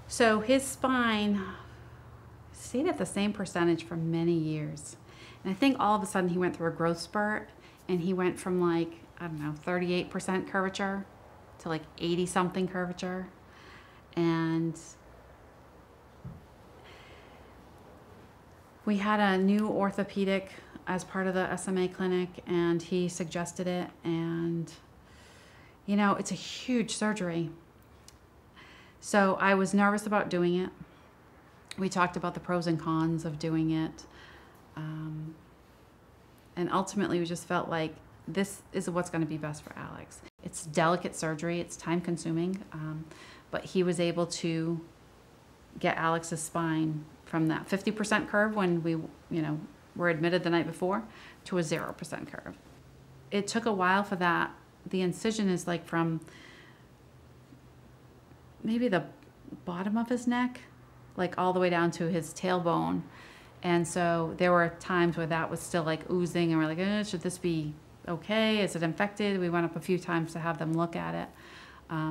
So his spine stayed at the same percentage for many years. And I think all of a sudden he went through a growth spurt and he went from like, I don't know, 38% curvature to like 80 something curvature. And we had a new orthopedic as part of the SMA clinic and he suggested it. And you know, it's a huge surgery. So I was nervous about doing it. We talked about the pros and cons of doing it. And ultimately we just felt like this is what's going to be best for Alex. It's delicate surgery, it's time consuming, but he was able to get Alex's spine from that 50% curve when we, were admitted the night before to a 0% curve. It took a while for that. The incision is like from maybe the bottom of his neck, like all the way down to his tailbone. And so there were times where that was still like oozing and we're like, should this be okay? Is it infected? We went up a few times to have them look at it.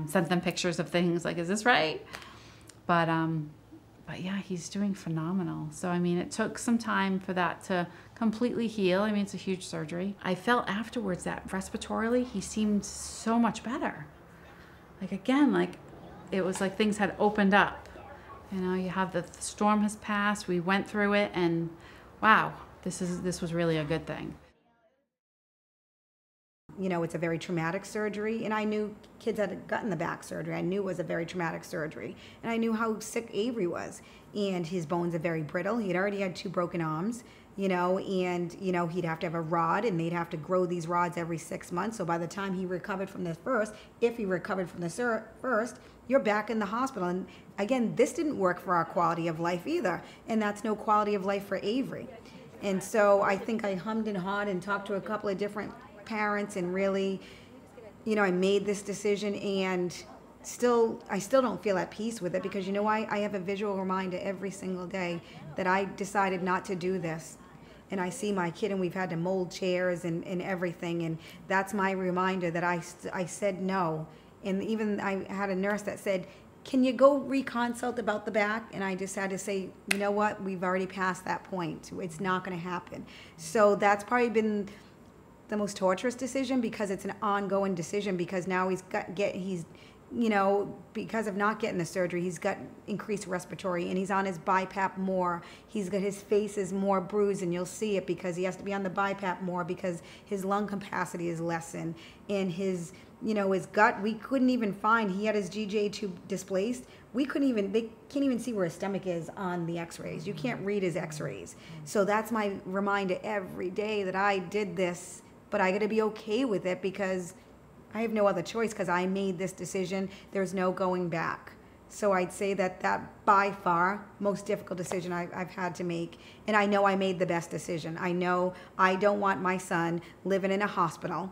Sent them pictures of things like, is this right? But yeah, he's doing phenomenal. So, I mean, it took some time for that to completely heal. I mean, it's a huge surgery. I felt afterwards that respiratorily, he seemed so much better. Like, again, like it was like things had opened up. You have the storm has passed, we went through it, and wow, this was really a good thing. It's a very traumatic surgery, and I knew kids had gotten the back surgery. I knew it was a very traumatic surgery, and I knew how sick Avery was, and his bones are very brittle. He'd already had 2 broken arms, and he'd have to have a rod, and they'd have to grow these rods every 6 months. So by the time he recovered from the first, if he recovered from the first, you're back in the hospital. And again, this didn't work for our quality of life either, and that's no quality of life for Avery. And so I think I hummed and hawed and talked to a couple of different parents, and really, I made this decision, and I still don't feel at peace with it, because I have a visual reminder every single day that I decided not to do this. And I see my kid, and we've had to mold chairs and everything, and that's my reminder that I said no. And even I had a nurse that said, can you go reconsult about the back? And I just had to say, you know what, we've already passed that point. It's not going to happen. So that's probably been the most torturous decision, because it's an ongoing decision, because now because of not getting the surgery, he's got increased respiratory, and he's on his BiPAP more. His face is more bruised, and you'll see it because he has to be on the BiPAP more because his lung capacity is lessened. And his gut, we couldn't even find, he had his GJ tube displaced. They can't even see where his stomach is on the x-rays. You can't read his x-rays. So that's my reminder every day that I did this, but I got to be okay with it, because I have no other choice, because I made this decision. There's no going back. So I'd say that by far most difficult decision I've had to make. And I know I made the best decision. I know I don't want my son living in a hospital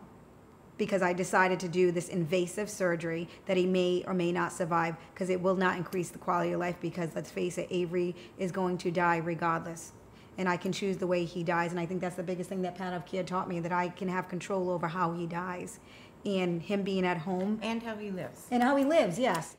because I decided to do this invasive surgery that he may or may not survive, because it will not increase the quality of life, because let's face it, Avery is going to die regardless. And I can choose the way he dies. And I think that's the biggest thing that palliative care taught me, that I can have control over how he dies, and him being at home. And how he lives. And how he lives, yes.